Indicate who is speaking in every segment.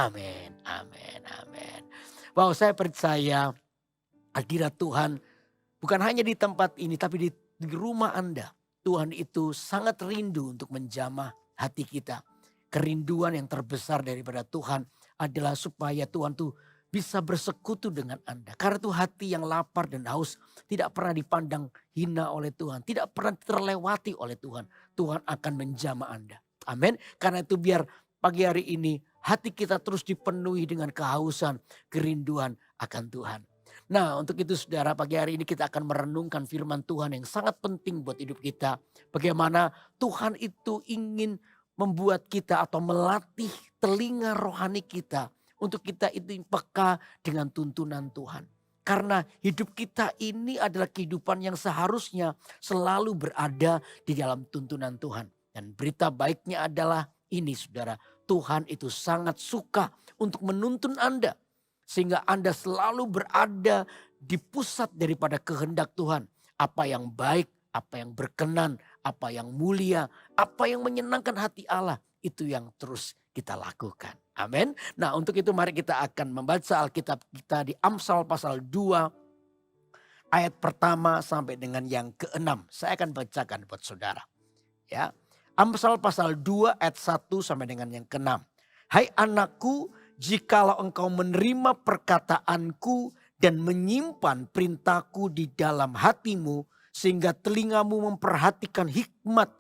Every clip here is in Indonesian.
Speaker 1: Amin, amin, amin. Wow, saya percaya hadirat Tuhan bukan hanya di tempat ini tapi di rumah Anda. Tuhan itu sangat rindu untuk menjamah hati kita. Kerinduan yang terbesar daripada Tuhan adalah supaya Tuhan tuh bisa bersekutu dengan Anda. Karena itu hati yang lapar dan haus tidak pernah dipandang hina oleh Tuhan. Tidak pernah terlewati oleh Tuhan. Tuhan akan menjamah Anda. Amin. Karena itu biar pagi hari ini hati kita terus dipenuhi dengan kehausan, kerinduan akan Tuhan. Nah, untuk itu saudara, pagi hari ini kita akan merenungkan firman Tuhan yang sangat penting buat hidup kita. Bagaimana Tuhan itu ingin membuat kita atau melatih telinga rohani kita untuk kita itu peka dengan tuntunan Tuhan. Karena hidup kita ini adalah kehidupan yang seharusnya selalu berada di dalam tuntunan Tuhan. Dan berita baiknya adalah ini saudara, Tuhan itu sangat suka untuk menuntun Anda. Sehingga Anda selalu berada di pusat daripada kehendak Tuhan. Apa yang baik, apa yang berkenan, apa yang mulia, apa yang menyenangkan hati Allah. Itu yang terus kita lakukan. Amin. Nah, untuk itu mari kita akan membaca Alkitab kita di Amsal pasal 2 ayat pertama sampai dengan yang ke-6. Saya akan bacakan buat saudara. Ya. Amsal pasal 2 ayat 1 sampai dengan yang ke-6. Hai anakku, jikalau engkau menerima perkataanku dan menyimpan perintahku di dalam hatimu, sehingga telingamu memperhatikan hikmat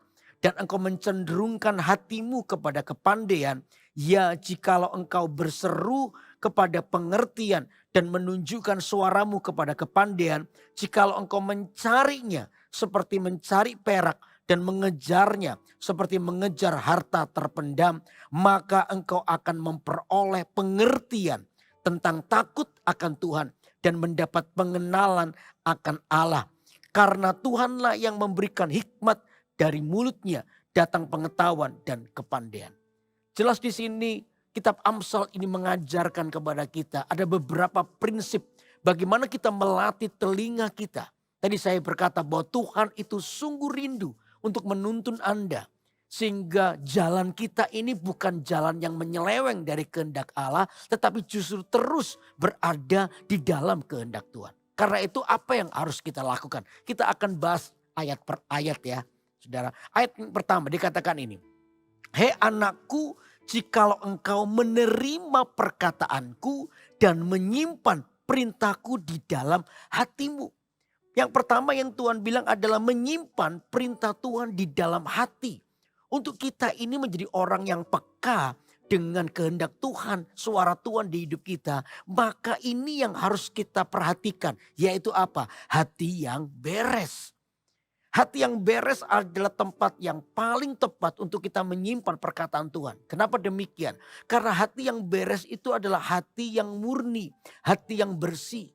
Speaker 1: dan engkau mencenderungkan hatimu kepada kepandaian, ya jikalau engkau berseru kepada pengertian dan menunjukkan suaramu kepada kepandaian, jikalau engkau mencarinya seperti mencari perak dan mengejarnya seperti mengejar harta terpendam, maka engkau akan memperoleh pengertian tentang takut akan Tuhan dan mendapat pengenalan akan Allah. Karena Tuhanlah yang memberikan hikmat, dari mulutnya datang pengetahuan dan kepandaian. Jelas di sini kitab Amsal ini mengajarkan kepada kita ada beberapa prinsip bagaimana kita melatih telinga kita. Tadi saya berkata bahwa Tuhan itu sungguh rindu untuk menuntun Anda. Sehingga jalan kita ini bukan jalan yang menyeleweng dari kehendak Allah. Tetapi justru terus berada di dalam kehendak Tuhan. Karena itu apa yang harus kita lakukan? Kita akan bahas ayat per ayat ya. Saudara, ayat yang pertama dikatakan ini. Hei anakku, jikalau engkau menerima perkataanku dan menyimpan perintahku di dalam hatimu. Yang pertama yang Tuhan bilang adalah menyimpan perintah Tuhan di dalam hati. Untuk kita ini menjadi orang yang peka dengan kehendak Tuhan, suara Tuhan di hidup kita. Maka ini yang harus kita perhatikan, yaitu apa? Hati yang beres. Hati yang beres adalah tempat yang paling tepat untuk kita menyimpan perkataan Tuhan. Kenapa demikian? Karena hati yang beres itu adalah hati yang murni, hati yang bersih.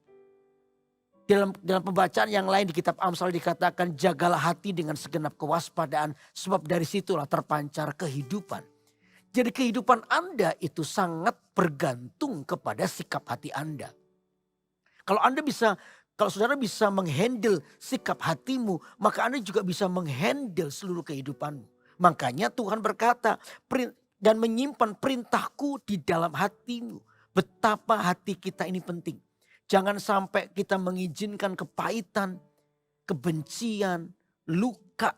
Speaker 1: Dalam pembacaan yang lain di kitab Amsal dikatakan jagalah hati dengan segenap kewaspadaan sebab dari situlah terpancar kehidupan. Jadi kehidupan Anda itu sangat bergantung kepada sikap hati Anda. Kalau saudara bisa menghandle sikap hatimu, maka Anda juga bisa menghandle seluruh kehidupanmu. Makanya Tuhan berkata, dan menyimpan perintahku di dalam hatimu. Betapa hati kita ini penting. Jangan sampai kita mengizinkan kepahitan, kebencian, luka,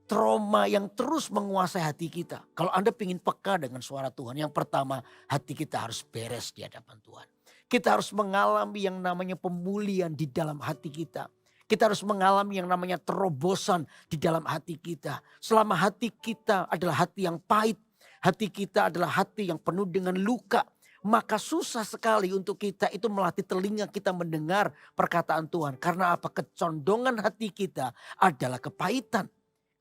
Speaker 1: trauma yang terus menguasai hati kita. Kalau Anda ingin peka dengan suara Tuhan, yang pertama hati kita harus beres di hadapan Tuhan. Kita harus mengalami yang namanya pemulihan di dalam hati kita. Kita harus mengalami yang namanya terobosan di dalam hati kita. Selama hati kita adalah hati yang pahit, hati kita adalah hati yang penuh dengan luka, maka susah sekali untuk kita itu melatih telinga kita mendengar perkataan Tuhan. Karena apa? Kecondongan hati kita adalah kepahitan.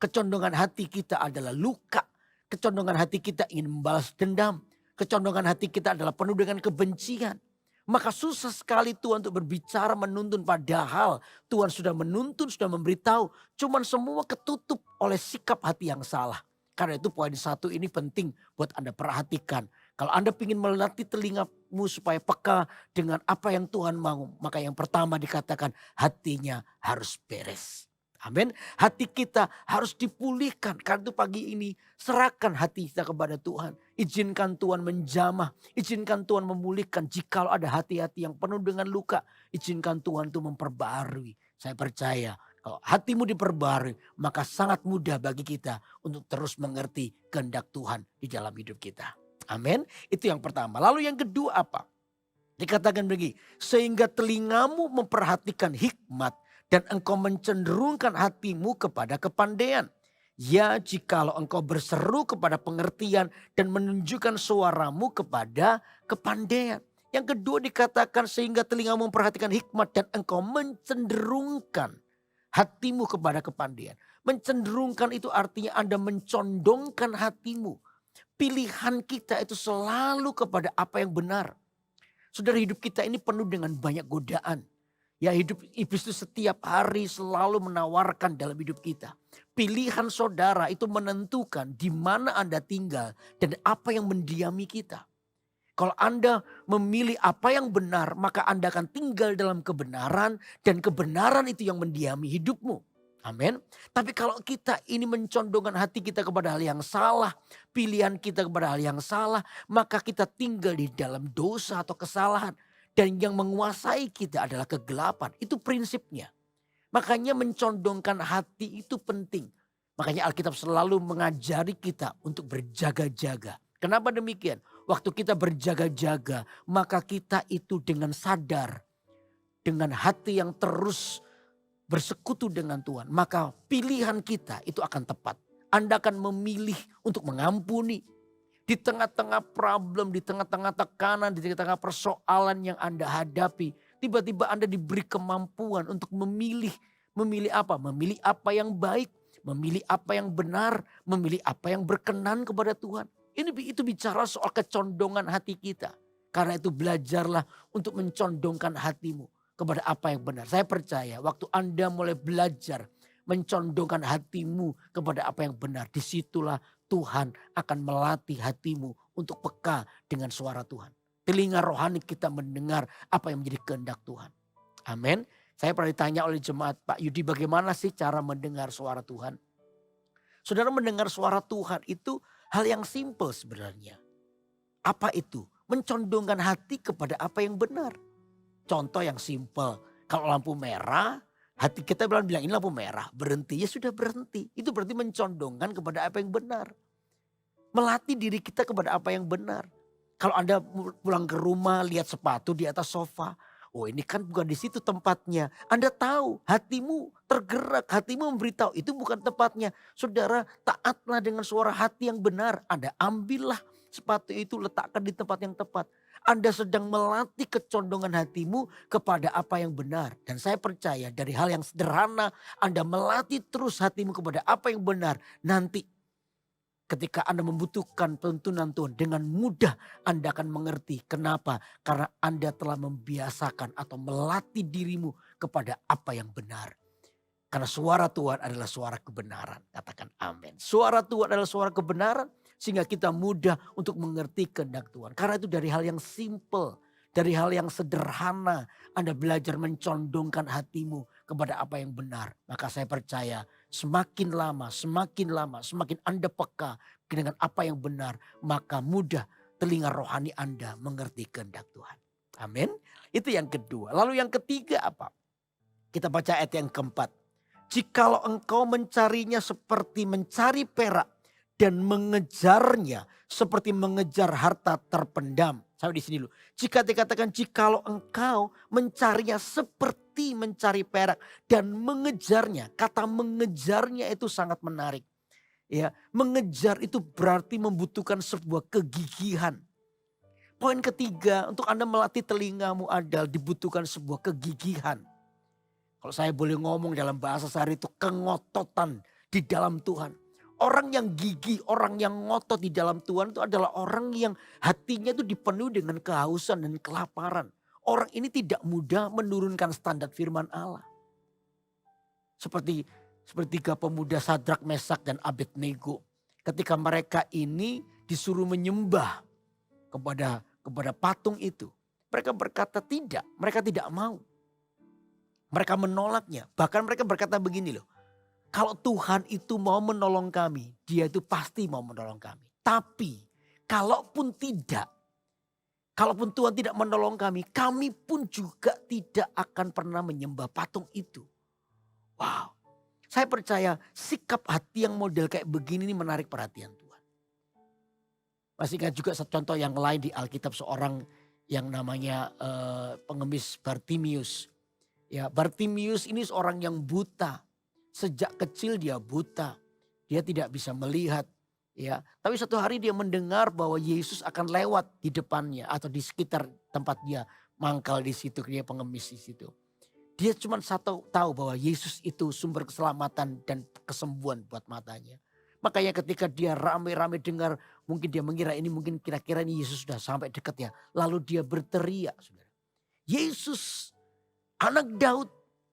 Speaker 1: Kecondongan hati kita adalah luka. Kecondongan hati kita ingin membalas dendam. Kecondongan hati kita adalah penuh dengan kebencian. Maka susah sekali Tuhan untuk berbicara menuntun, padahal Tuhan sudah menuntun, sudah memberitahu. Cuman semua ketutup oleh sikap hati yang salah. Karena itu poin satu ini penting buat Anda perhatikan. Kalau Anda ingin melatih telingamu supaya peka dengan apa yang Tuhan mau. Maka yang pertama dikatakan hatinya harus beres. Amin. Hati kita harus dipulihkan. Karena itu pagi ini serahkan hati kita kepada Tuhan. Izinkan Tuhan menjamah. Izinkan Tuhan memulihkan. Jikalau ada hati-hati yang penuh dengan luka. Izinkan Tuhan itu memperbarui. Saya percaya kalau hatimu diperbarui. Maka sangat mudah bagi kita untuk terus mengerti kehendak Tuhan di dalam hidup kita. Amin. Itu yang pertama. Lalu yang kedua apa? Dikatakan begini. Sehingga telingamu memperhatikan hikmat. Dan engkau mencenderungkan hatimu kepada kepandaian. Ya, jikalau engkau berseru kepada pengertian dan menunjukkan suaramu kepada kepandaian. Yang kedua dikatakan sehingga telingamu memperhatikan hikmat dan engkau mencenderungkan hatimu kepada kepandaian. Mencenderungkan itu artinya Anda mencondongkan hatimu. Pilihan kita itu selalu kepada apa yang benar. Saudara, hidup kita ini penuh dengan banyak godaan. Ya, hidup iblis itu setiap hari selalu menawarkan dalam hidup kita. Pilihan saudara itu menentukan di mana Anda tinggal dan apa yang mendiami kita. Kalau Anda memilih apa yang benar, maka Anda akan tinggal dalam kebenaran dan kebenaran itu yang mendiami hidupmu. Amin. Tapi kalau kita ini mencondongkan hati kita kepada hal yang salah, pilihan kita kepada hal yang salah, maka kita tinggal di dalam dosa atau kesalahan. Dan yang menguasai kita adalah kegelapan. Itu prinsipnya. Makanya mencondongkan hati itu penting. Makanya Alkitab selalu mengajari kita untuk berjaga-jaga. Kenapa demikian? Waktu kita berjaga-jaga, maka kita itu dengan sadar. Dengan hati yang terus bersekutu dengan Tuhan. Maka pilihan kita itu akan tepat. Anda akan memilih untuk mengampuni. Di tengah-tengah problem, di tengah-tengah tekanan, di tengah-tengah persoalan yang Anda hadapi. Tiba-tiba Anda diberi kemampuan untuk memilih. Memilih apa? Memilih apa yang baik. Memilih apa yang benar. Memilih apa yang berkenan kepada Tuhan. Itu bicara soal kecondongan hati kita. Karena itu belajarlah untuk mencondongkan hatimu kepada apa yang benar. Saya percaya waktu Anda mulai belajar mencondongkan hatimu kepada apa yang benar. Disitulah Tuhan akan melatih hatimu untuk peka dengan suara Tuhan. Telinga rohani kita mendengar apa yang menjadi kehendak Tuhan. Amin. Saya pernah ditanya oleh jemaat, Pak Yudi, bagaimana sih cara mendengar suara Tuhan? Saudara, mendengar suara Tuhan itu hal yang simpel sebenarnya. Apa itu? Mencondongkan hati kepada apa yang benar. Contoh yang simpel, kalau lampu merah, hati kita bilang ini lampu merah, berhenti, ya sudah berhenti. Itu berarti mencondongkan kepada apa yang benar. Melatih diri kita kepada apa yang benar. Kalau Anda pulang ke rumah lihat sepatu di atas sofa. Oh, ini kan bukan di situ tempatnya. Anda tahu, hatimu tergerak, hatimu memberitahu itu bukan tempatnya. Saudara, taatlah dengan suara hati yang benar. Anda ambillah sepatu itu, letakkan di tempat yang tepat. Anda sedang melatih kecondongan hatimu kepada apa yang benar. Dan saya percaya dari hal yang sederhana, Anda melatih terus hatimu kepada apa yang benar. Nanti ketika Anda membutuhkan tuntunan Tuhan, dengan mudah Anda akan mengerti. Kenapa? Karena Anda telah membiasakan atau melatih dirimu kepada apa yang benar. Karena suara Tuhan adalah suara kebenaran. Katakan amin. Suara Tuhan adalah suara kebenaran. Sehingga kita mudah untuk mengerti kehendak Tuhan. Karena itu dari hal yang simple. Dari hal yang sederhana. Anda belajar mencondongkan hatimu kepada apa yang benar. Maka saya percaya semakin lama, semakin Anda peka dengan apa yang benar. Maka mudah telinga rohani Anda mengerti kehendak Tuhan. Amin. Itu yang kedua. Lalu yang ketiga apa? Kita baca ayat yang keempat. Jikalau engkau mencarinya seperti mencari perak. Dan mengejarnya seperti mengejar harta terpendam. Sampai di sini dulu. Jika dikatakan jikalau engkau mencarinya seperti mencari perak. Dan mengejarnya. Kata mengejarnya itu sangat menarik. Ya, mengejar itu berarti membutuhkan sebuah kegigihan. Poin ketiga, untuk Anda melatih telingamu adalah dibutuhkan sebuah kegigihan. Kalau saya boleh ngomong dalam bahasa sehari itu kengototan di dalam Tuhan. Orang yang gigih, orang yang ngotot di dalam Tuhan itu adalah orang yang hatinya itu dipenuhi dengan kehausan dan kelaparan. Orang ini tidak mudah menurunkan standar firman Allah. Seperti tiga pemuda Sadrak, Mesak dan Abednego. Ketika mereka ini disuruh menyembah kepada patung itu. Mereka berkata tidak, mereka tidak mau. Mereka menolaknya. Bahkan mereka berkata begini loh. Kalau Tuhan itu mau menolong kami, dia itu pasti mau menolong kami. Tapi kalaupun tidak, kalaupun Tuhan tidak menolong kami pun juga tidak akan pernah menyembah patung itu. Wow, saya percaya sikap hati yang model kayak begini ini menarik perhatian Tuhan. Masih ingat juga satu contoh yang lain di Alkitab, seorang yang namanya pengemis Bartimius. Ya, Bartimius ini seorang yang buta. Sejak kecil dia buta. Dia tidak bisa melihat. Ya, tapi satu hari dia mendengar bahwa Yesus akan lewat di depannya atau di sekitar tempat dia mangkal di situ, dia pengemis di situ. Dia cuma tahu bahwa Yesus itu sumber keselamatan dan kesembuhan buat matanya. Makanya ketika dia rame-rame dengar, mungkin dia mengira ini mungkin kira-kira ini Yesus sudah sampai dekat ya. Lalu dia berteriak, saudara, Yesus, anak Daud,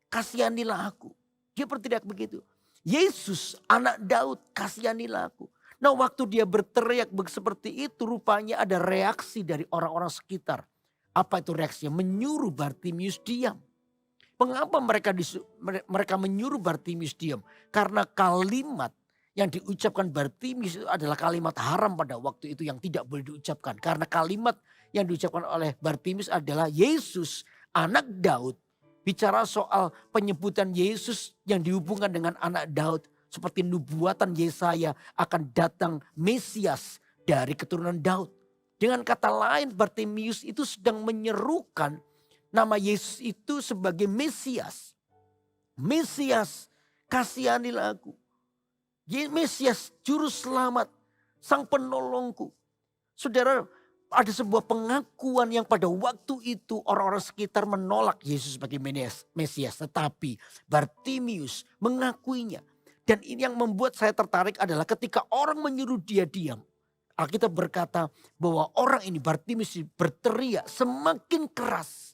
Speaker 1: kasihanilah aku. Dia berteriak begitu. Yesus, anak Daud, kasihanilah aku. Nah, waktu dia berteriak seperti itu, rupanya ada reaksi dari orang-orang sekitar. Apa itu reaksinya? Menyuruh Bartimius diam. Mengapa mereka menyuruh Bartimius diam? Karena kalimat yang diucapkan Bartimius itu adalah kalimat haram pada waktu itu yang tidak boleh diucapkan. Karena kalimat yang diucapkan oleh Bartimius adalah Yesus, anak Daud. Bicara soal penyebutan Yesus yang dihubungkan dengan anak Daud. Seperti nubuatan Yesaya akan datang Mesias dari keturunan Daud. Dengan kata lain, Bartimius itu sedang menyerukan nama Yesus itu sebagai Mesias. Mesias, kasihanilah aku. Mesias, juru selamat, sang penolongku. Saudara, ada sebuah pengakuan yang pada waktu itu orang-orang sekitar menolak Yesus sebagai Mesias. Tetapi Bartimius mengakuinya. Dan ini yang membuat saya tertarik adalah ketika orang menyuruh dia diam. Alkitab berkata bahwa orang ini Bartimius berteriak semakin keras.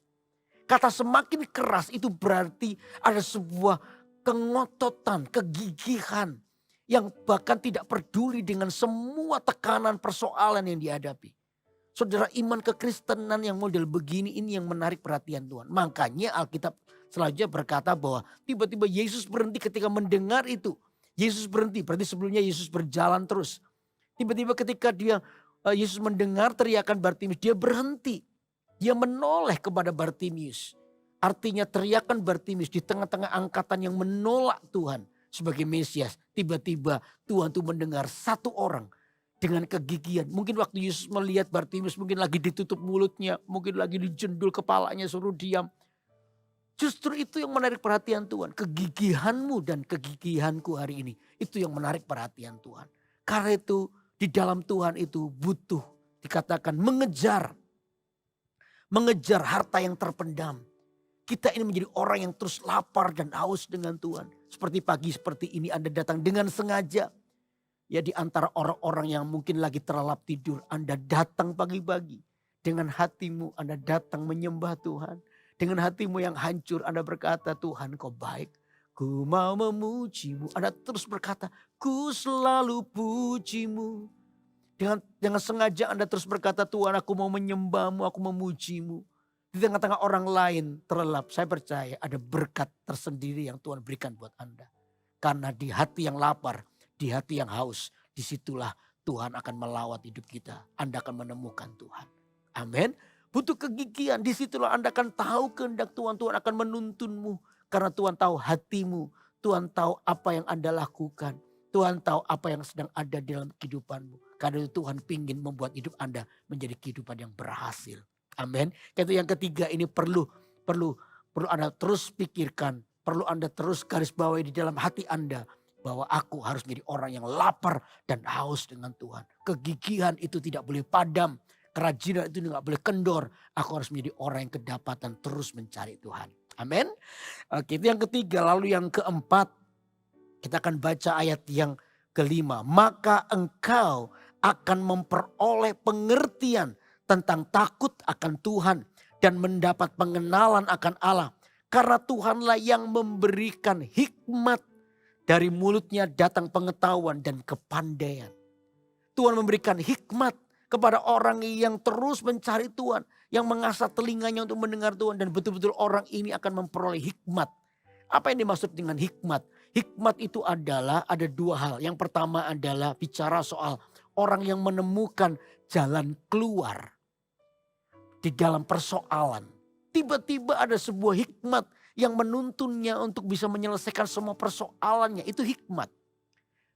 Speaker 1: Kata semakin keras itu berarti ada sebuah kengototan, kegigihan. Yang bahkan tidak peduli dengan semua tekanan persoalan yang dihadapi. Saudara, iman kekristenan yang model begini ini yang menarik perhatian Tuhan. Makanya Alkitab selanjutnya berkata bahwa tiba-tiba Yesus berhenti ketika mendengar itu. Yesus berhenti, berarti sebelumnya Yesus berjalan terus. Tiba-tiba ketika Yesus mendengar teriakan Bartimius, dia berhenti. Dia menoleh kepada Bartimius. Artinya teriakan Bartimius di tengah-tengah angkatan yang menolak Tuhan sebagai Mesias. Tiba-tiba Tuhan tuh mendengar satu orang dengan kegigihan. Mungkin waktu Yesus melihat Bartimius mungkin lagi ditutup mulutnya. Mungkin lagi dijendul kepalanya suruh diam. Justru itu yang menarik perhatian Tuhan. Kegigihanmu dan kegigihanku hari ini. Itu yang menarik perhatian Tuhan. Karena itu di dalam Tuhan itu butuh dikatakan mengejar. Mengejar harta yang terpendam. Kita ini menjadi orang yang terus lapar dan haus dengan Tuhan. Seperti pagi seperti ini Anda datang dengan sengaja. Ya, di antara orang-orang yang mungkin lagi terlelap tidur. Anda datang pagi-pagi. Dengan hatimu Anda datang menyembah Tuhan. Dengan hatimu yang hancur Anda berkata, Tuhan kau baik. Ku mau memujimu. Anda terus berkata, ku selalu pujimu. Dengan sengaja Anda terus berkata, Tuhan aku mau menyembahmu, aku memujimu. Di tengah-tengah orang lain terlelap, saya percaya ada berkat tersendiri yang Tuhan berikan buat Anda. Karena di hati yang lapar, di hati yang haus, disitulah Tuhan akan melawat hidup kita. Anda akan menemukan Tuhan. Amin. Butuh kegigihan, disitulah Anda akan tahu kehendak Tuhan. Tuhan akan menuntunmu. Karena Tuhan tahu hatimu. Tuhan tahu apa yang Anda lakukan. Tuhan tahu apa yang sedang ada dalam kehidupanmu. Karena itu Tuhan ingin membuat hidup Anda menjadi kehidupan yang berhasil. Amin. Itu yang ketiga ini perlu Anda terus pikirkan. Perlu Anda terus garis bawahi di dalam hati Anda. Bahwa aku harus menjadi orang yang lapar dan haus dengan Tuhan. Kegigihan itu tidak boleh padam. Kerajinan itu tidak boleh kendor. Aku harus menjadi orang yang kedapatan terus mencari Tuhan. Amin. Oke, itu yang ketiga. Lalu yang keempat. Kita akan baca ayat yang kelima. Maka engkau akan memperoleh pengertian tentang takut akan Tuhan. Dan mendapat pengenalan akan Allah. Karena Tuhanlah yang memberikan hikmat. Dari mulutnya datang pengetahuan dan kepandaian. Tuhan memberikan hikmat kepada orang yang terus mencari Tuhan. Yang mengasah telinganya untuk mendengar Tuhan. Dan betul-betul orang ini akan memperoleh hikmat. Apa yang dimaksud dengan hikmat? Hikmat itu adalah ada dua hal. Yang pertama adalah bicara soal orang yang menemukan jalan keluar di dalam persoalan. Tiba-tiba ada sebuah hikmat yang menuntunnya untuk bisa menyelesaikan semua persoalannya. Itu hikmat.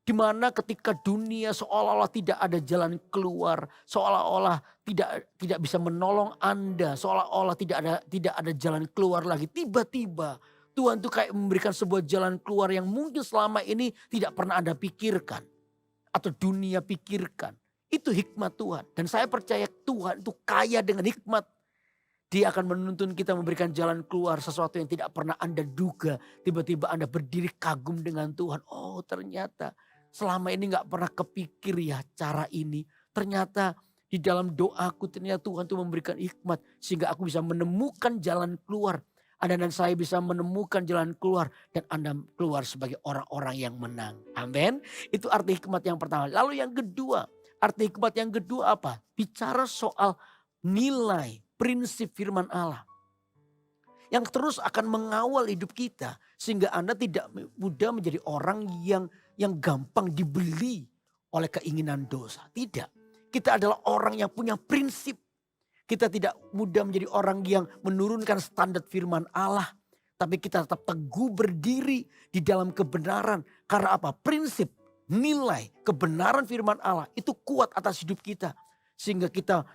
Speaker 1: Di mana ketika dunia seolah-olah tidak ada jalan keluar, seolah-olah tidak bisa menolong Anda, seolah-olah tidak ada jalan keluar lagi. Tiba-tiba Tuhan tuh kayak memberikan sebuah jalan keluar yang mungkin selama ini tidak pernah Anda pikirkan atau dunia pikirkan. Itu hikmat Tuhan. Dan saya percaya Tuhan itu kaya dengan hikmat. Dia akan menuntun kita memberikan jalan keluar sesuatu yang tidak pernah Anda duga. Tiba-tiba Anda berdiri kagum dengan Tuhan. Oh, ternyata selama ini gak pernah kepikir ya cara ini. Ternyata di dalam doaku ternyata Tuhan tuh memberikan hikmat. Sehingga aku bisa menemukan jalan keluar. Anda dan saya bisa menemukan jalan keluar. Dan Anda keluar sebagai orang-orang yang menang. Amin. Itu arti hikmat yang pertama. Lalu yang kedua. Arti hikmat yang kedua apa? Bicara soal nilai, prinsip firman Allah. Yang terus akan mengawal hidup kita. Sehingga Anda tidak mudah menjadi orang yang gampang dibeli oleh keinginan dosa. Tidak. Kita adalah orang yang punya prinsip. Kita tidak mudah menjadi orang yang menurunkan standar firman Allah. Tapi kita tetap teguh berdiri di dalam kebenaran. Karena apa? Prinsip, nilai, kebenaran firman Allah itu kuat atas hidup kita. Sehingga kita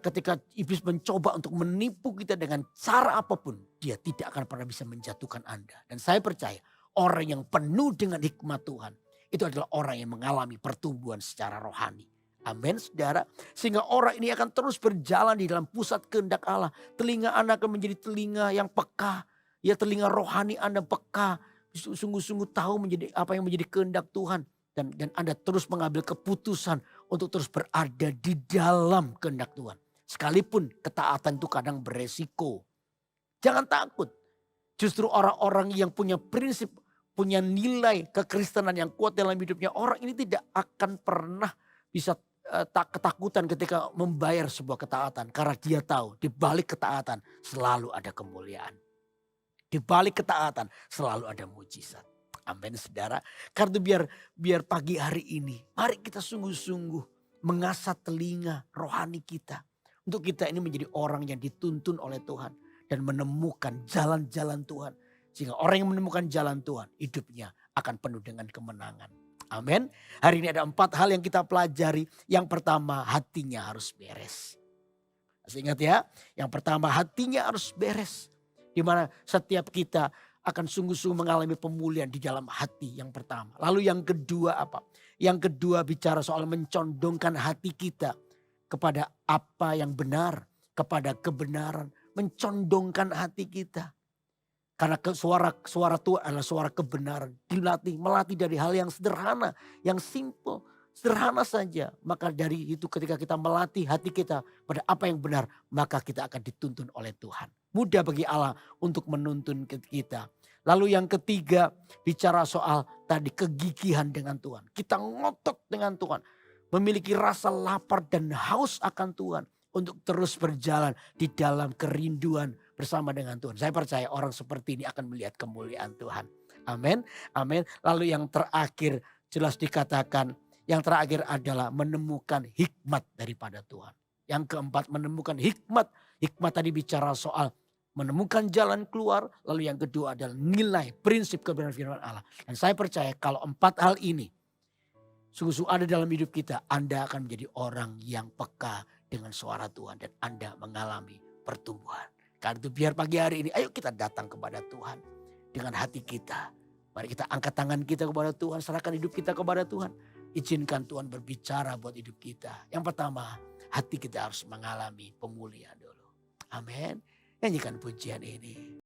Speaker 1: ketika iblis mencoba untuk menipu kita dengan cara apapun. Dia tidak akan pernah bisa menjatuhkan Anda. Dan saya percaya orang yang penuh dengan hikmat Tuhan. Itu adalah orang yang mengalami pertumbuhan secara rohani. Amin saudara. Sehingga orang ini akan terus berjalan di dalam pusat kehendak Allah. Telinga Anda akan menjadi telinga yang peka. Ya, telinga rohani Anda peka. Sungguh-sungguh tahu menjadi apa yang menjadi kehendak Tuhan. Dan Anda terus mengambil keputusan untuk terus berada di dalam kehendak Tuhan. Sekalipun ketaatan itu kadang beresiko. Jangan takut. Justru orang-orang yang punya prinsip, punya nilai kekristenan yang kuat dalam hidupnya. Orang ini tidak akan pernah bisa ketakutan ketika membayar sebuah ketaatan. Karena dia tahu di balik ketaatan selalu ada kemuliaan. Di balik ketaatan selalu ada mujizat. Amin saudara. Karena biar pagi hari ini mari kita sungguh-sungguh mengasah telinga rohani kita. Untuk kita ini menjadi orang yang dituntun oleh Tuhan. Dan menemukan jalan-jalan Tuhan. Sehingga orang yang menemukan jalan Tuhan hidupnya akan penuh dengan kemenangan. Amin. Hari ini ada 4 hal yang kita pelajari. Yang pertama, hatinya harus beres. Masih ingat ya? Yang pertama, hatinya harus beres. Di mana setiap kita akan sungguh-sungguh mengalami pemulihan di dalam hati yang pertama. Lalu yang kedua apa? Yang kedua bicara soal mencondongkan hati kita kepada apa yang benar, kepada kebenaran. Mencondongkan hati kita. Karena suara Tuhan adalah suara kebenaran. Melatih dari hal yang sederhana, yang simple. Sederhana saja. Maka dari itu ketika kita melatih hati kita pada apa yang benar. Maka kita akan dituntun oleh Tuhan. Mudah bagi Allah untuk menuntun kita. Lalu yang ketiga bicara soal tadi kegigihan dengan Tuhan. Kita ngotot dengan Tuhan. Memiliki rasa lapar dan haus akan Tuhan. Untuk terus berjalan di dalam kerinduan bersama dengan Tuhan. Saya percaya orang seperti ini akan melihat kemuliaan Tuhan. Amin. Amin. Lalu yang terakhir jelas dikatakan. Yang terakhir adalah menemukan hikmat daripada Tuhan. Yang keempat menemukan hikmat. Hikmat tadi bicara soal menemukan jalan keluar. Lalu yang kedua adalah nilai prinsip kebenaran firman Allah. Dan saya percaya kalau 4 hal ini sungguh-sungguh ada dalam hidup kita. Anda akan menjadi orang yang peka dengan suara Tuhan. Dan Anda mengalami pertumbuhan. Karena itu biar pagi hari ini ayo kita datang kepada Tuhan. Dengan hati kita. Mari kita angkat tangan kita kepada Tuhan. Serahkan hidup kita kepada Tuhan. Izinkan Tuhan berbicara buat hidup kita. Yang pertama hati kita harus mengalami pemulihan dulu. Amin. Nyanyikan pujian ini.